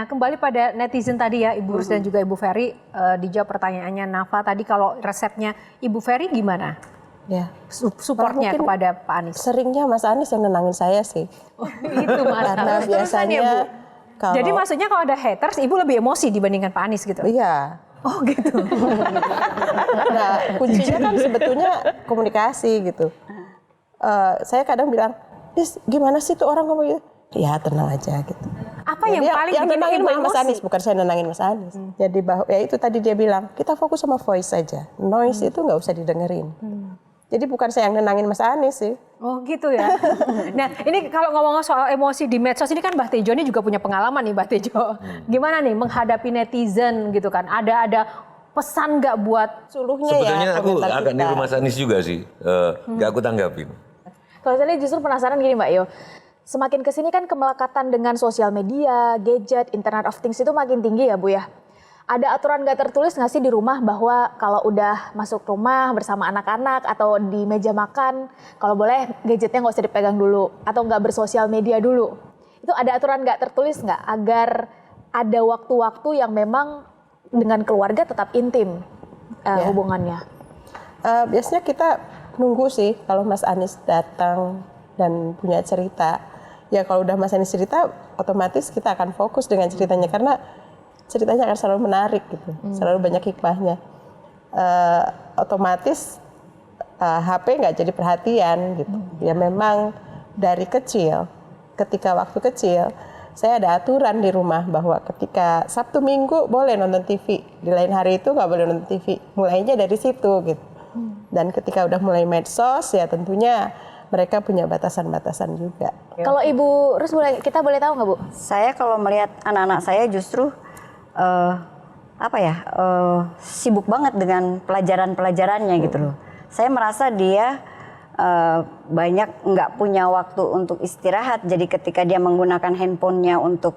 Nah, kembali pada netizen tadi ya, Ibu Rus dan juga Ibu Ferry, dijawab pertanyaannya Nafa tadi, kalau resepnya Ibu Ferry gimana? Ya, supportnya kepada Pak Anies. Seringnya Mas Anies yang nenangin saya sih. Oh, itu Mas. Karena biasanya ya, kalau, jadi maksudnya kalau ada haters, Ibu lebih emosi dibandingkan Pak Anies gitu? Iya. Oh gitu. Nah, kuncinya kan sebetulnya komunikasi gitu. Saya kadang bilang, Nis, gimana sih tuh orang ngomong gitu? Ya tenang aja gitu. Apa yang paling yang bikin nenangin Ibu Mas emosi? Anies, bukan saya nenangin Mas Anies. Jadi ya itu tadi dia bilang, kita fokus sama voice saja. Noise itu nggak usah didengerin. Jadi bukan saya yang nenangin Mas Anies sih. Oh gitu ya. Nah ini kalau ngomong soal emosi di medsos ini kan Mbak Tejo ini juga punya pengalaman nih Mbak Tejo. Gimana nih menghadapi netizen gitu kan? Ada pesan nggak buat suluhnya ya? Sebetulnya aku agak niru Mas Anies juga sih. Nggak aku tanggapin. Kalau saya justru penasaran gini Mbak Yo. Semakin kesini kan kemelekatan dengan sosial media, gadget, Internet of Things itu makin tinggi ya Bu ya. Ada aturan nggak tertulis nggak sih di rumah bahwa kalau udah masuk rumah bersama anak-anak atau di meja makan, kalau boleh gadgetnya nggak usah dipegang dulu atau nggak bersosial media dulu. Itu ada aturan nggak tertulis nggak agar ada waktu-waktu yang memang dengan keluarga tetap intim hubungannya? Biasanya kita nunggu sih kalau Mas Anies datang dan punya cerita. Ya kalau udah Mas Anies cerita, otomatis kita akan fokus dengan ceritanya karena ceritanya akan selalu menarik gitu, selalu banyak hikmahnya. Otomatis HP nggak jadi perhatian gitu. Ya memang dari kecil, ketika waktu kecil, saya ada aturan di rumah bahwa ketika Sabtu Minggu boleh nonton TV, di lain hari itu nggak boleh nonton TV. Mulainya dari situ gitu. Dan ketika udah mulai medsos ya tentunya mereka punya batasan-batasan juga. Kalau Ibu Rus kita boleh tahu nggak Bu? Saya kalau melihat anak-anak saya justru sibuk banget dengan pelajaran-pelajarannya gitu loh. Saya merasa dia banyak nggak punya waktu untuk istirahat. Jadi ketika dia menggunakan handphonenya untuk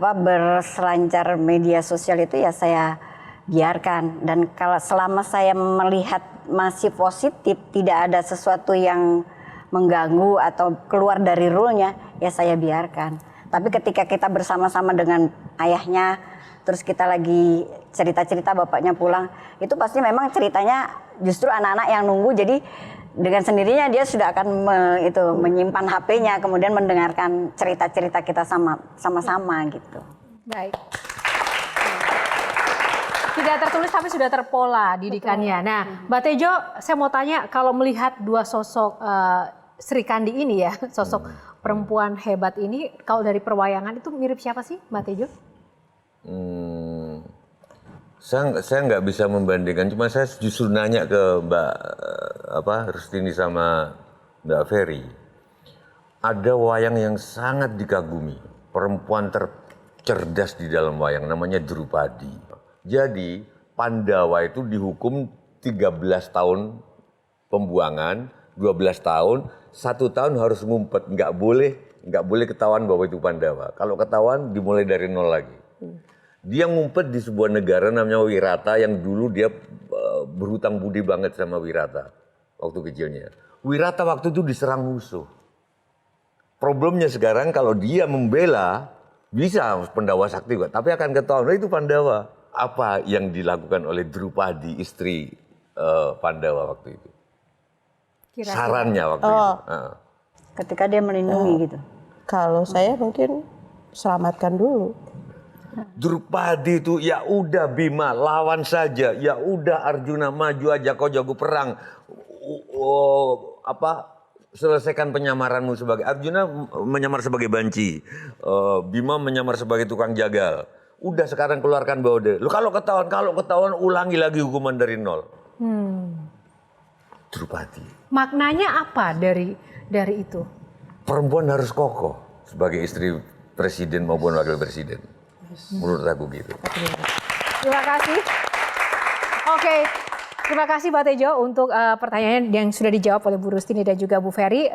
berselancar media sosial itu ya saya biarkan. Dan kalau selama saya melihat masih positif, tidak ada sesuatu yang mengganggu atau keluar dari rule-nya, ya saya biarkan. Tapi ketika kita bersama-sama dengan ayahnya, terus kita lagi cerita-cerita bapaknya pulang, itu pasti memang ceritanya justru anak-anak yang nunggu, jadi dengan sendirinya dia sudah akan menyimpan HP-nya, kemudian mendengarkan cerita-cerita kita sama-sama gitu. Baik. Tidak tertulis tapi sudah terpola didikannya. Nah, Mbak Tejo, saya mau tanya kalau melihat dua sosok Sri Kandi ini ya, sosok perempuan hebat ini, kalau dari perwayangan itu mirip siapa sih Mbak Tejo? Saya nggak bisa membandingkan, cuma saya justru nanya ke Mbak Rustini sama Mbak Ferry. Ada wayang yang sangat dikagumi, perempuan tercerdas di dalam wayang, namanya Drupadi. Jadi Pandawa itu dihukum 13 tahun pembuangan, 12 tahun, 1 tahun harus ngumpet, nggak boleh ketahuan bahwa itu Pandawa. Kalau ketahuan dimulai dari nol lagi. Dia ngumpet di sebuah negara namanya Wirata yang dulu dia berhutang budi banget sama Wirata waktu kecilnya. Wirata waktu itu diserang musuh. Problemnya sekarang kalau dia membela bisa Pandawa sakti juga, tapi akan ketahuan itu Pandawa. Apa yang dilakukan oleh Drupadi istri Pandawa waktu itu? Kira-kira. Sarannya waktu itu. Ketika dia melindungi gitu. Kalau saya mungkin selamatkan dulu. Drupadi itu ya udah Bima lawan saja, ya udah Arjuna maju aja kau jago perang, selesaikan penyamaranmu sebagai Arjuna menyamar sebagai banci, Bima menyamar sebagai tukang jagal. Udah sekarang keluarkan Baude. Lu kalau ketahuan ulangi lagi hukuman dari nol. Drupadi. Maknanya apa dari itu? Perempuan harus kokoh sebagai istri presiden maupun wakil presiden. Menurut aku gitu. Terima kasih. Oke, terima kasih Mbak Tejo untuk pertanyaan yang sudah dijawab oleh Bu Rustini dan juga Bu Ferry.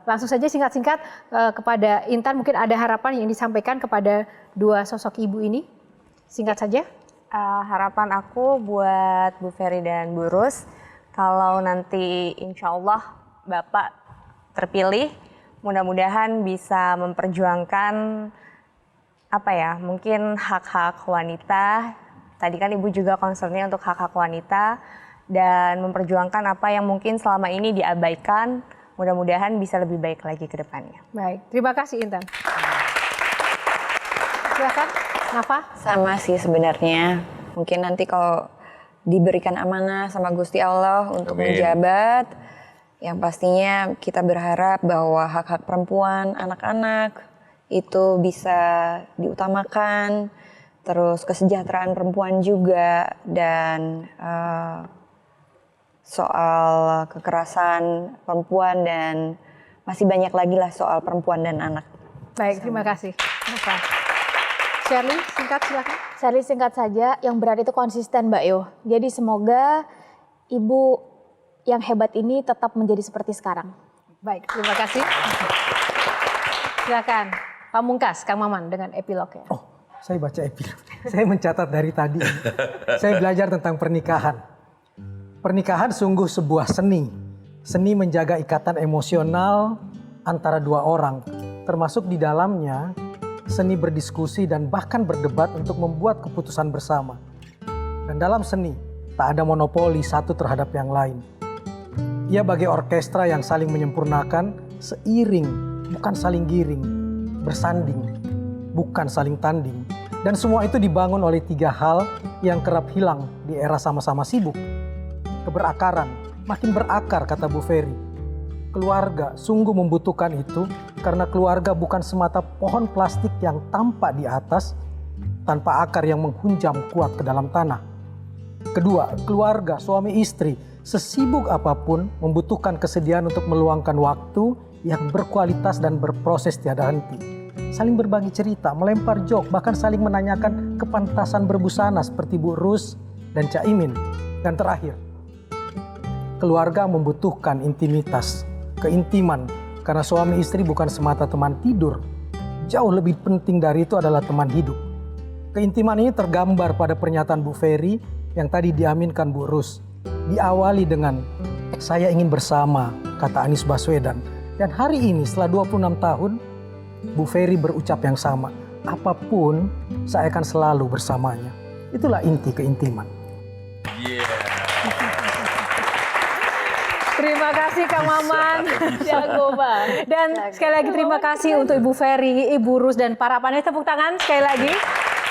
Langsung saja singkat-singkat kepada Intan, mungkin ada harapan yang disampaikan kepada dua sosok ibu ini. Singkat saja. Harapan aku buat Bu Ferry dan Bu Rus, kalau nanti insya Allah Bapak terpilih, mudah-mudahan bisa memperjuangkan apa ya, mungkin hak-hak wanita. Tadi kan Ibu juga concernnya untuk hak-hak wanita dan memperjuangkan apa yang mungkin selama ini diabaikan. Mudah-mudahan bisa lebih baik lagi ke depannya. Baik, terima kasih Intan. Silakan, Nafa. Sama sih sebenarnya. Mungkin nanti kalau diberikan amanah sama Gusti Allah untuk Amin. menjabat, yang pastinya kita berharap bahwa hak-hak perempuan, anak-anak itu bisa diutamakan, terus kesejahteraan perempuan juga, dan soal kekerasan perempuan, dan masih banyak lagi lah soal perempuan dan anak. Baik, terima kasih. Nafa. Shirley, singkat silakan. Shirley, singkat saja, yang berat itu konsisten Mbak Yo. Jadi semoga Ibu yang hebat ini tetap menjadi seperti sekarang. Baik, terima kasih. Silakan, Pamungkas, Kang Maman dengan epilognya. Oh, saya baca epilog. Saya mencatat dari tadi. Saya belajar tentang pernikahan. Pernikahan sungguh sebuah seni. Seni menjaga ikatan emosional antara dua orang. Termasuk di dalamnya seni berdiskusi dan bahkan berdebat untuk membuat keputusan bersama. Dan dalam seni, tak ada monopoli satu terhadap yang lain. Ia bagai orkestra yang saling menyempurnakan, seiring, bukan saling giring, bersanding, bukan saling tanding. Dan semua itu dibangun oleh tiga hal yang kerap hilang di era sama-sama sibuk. Keberakaran, makin berakar kata Bu Ferry. Keluarga sungguh membutuhkan itu karena keluarga bukan semata pohon plastik yang tampak di atas tanpa akar yang menghunjam kuat ke dalam tanah. Kedua, keluarga, suami istri, sesibuk apapun membutuhkan kesediaan untuk meluangkan waktu yang berkualitas dan berproses tiada henti. Saling berbagi cerita, melempar jok, bahkan saling menanyakan kepantasan berbusana seperti Bu Rus dan Cak Imin. Dan terakhir, keluarga membutuhkan intimitas, keintiman, karena suami istri bukan semata teman tidur. Jauh lebih penting dari itu adalah teman hidup. Keintiman ini tergambar pada pernyataan Bu Ferry yang tadi diaminkan Bu Rus. Diawali dengan, saya ingin bersama, kata Anies Baswedan. Dan hari ini setelah 26 tahun, Bu Ferry berucap yang sama. Apapun, saya akan selalu bersamanya. Itulah inti keintiman. Terima kasih Kang Maman. Jago banget. Dan sekali lagi terima kasih untuk Ibu Ferry, Ibu Rus, dan para panelis. Tepuk tangan sekali lagi.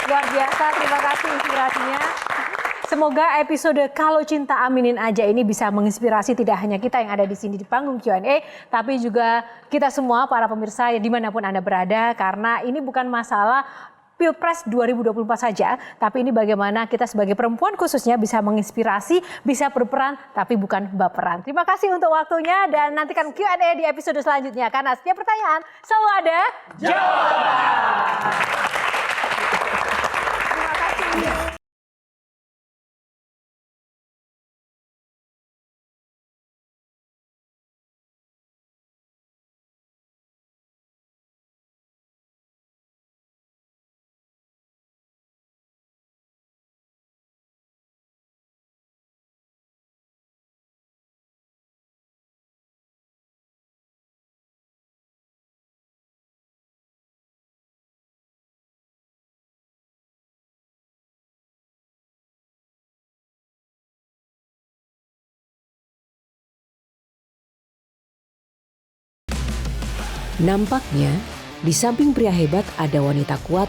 Luar biasa, terima kasih inspirasinya. Semoga episode Kalau Cinta Aminin Aja ini bisa menginspirasi tidak hanya kita yang ada di sini di panggung Q&A, tapi juga kita semua para pemirsa yang dimanapun Anda berada, karena ini bukan masalah Pilpres 2024 saja, tapi ini bagaimana kita sebagai perempuan khususnya bisa menginspirasi, bisa berperan, tapi bukan baperan. Terima kasih untuk waktunya dan nantikan Q&A di episode selanjutnya, karena setiap pertanyaan selalu ada jawaban. Terima kasih. Nampaknya, di samping pria hebat ada wanita kuat,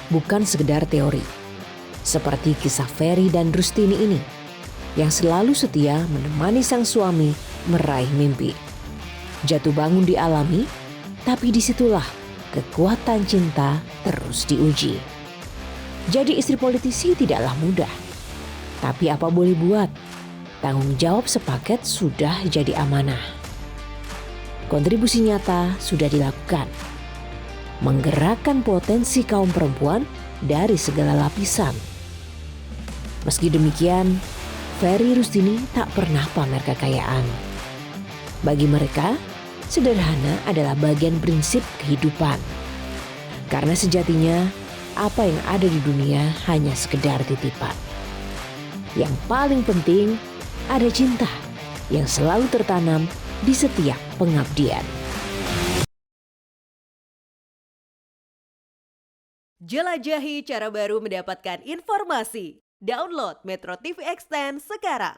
bukan sekedar teori. Seperti kisah Ferry dan Rustini ini, yang selalu setia menemani sang suami meraih mimpi. Jatuh bangun dialami, tapi disitulah kekuatan cinta terus diuji. Jadi istri politisi tidaklah mudah. Tapi apa boleh buat, tanggung jawab sepaket sudah jadi amanah. Kontribusi nyata sudah dilakukan, menggerakkan potensi kaum perempuan dari segala lapisan. Meski demikian, Ferry Rustini tak pernah pamer kekayaan. Bagi mereka, sederhana adalah bagian prinsip kehidupan. Karena sejatinya, apa yang ada di dunia hanya sekedar titipan. Yang paling penting, ada cinta yang selalu tertanam di setiap pengabdian. Jelajahi cara baru mendapatkan informasi. Download Metro TV Extend sekarang.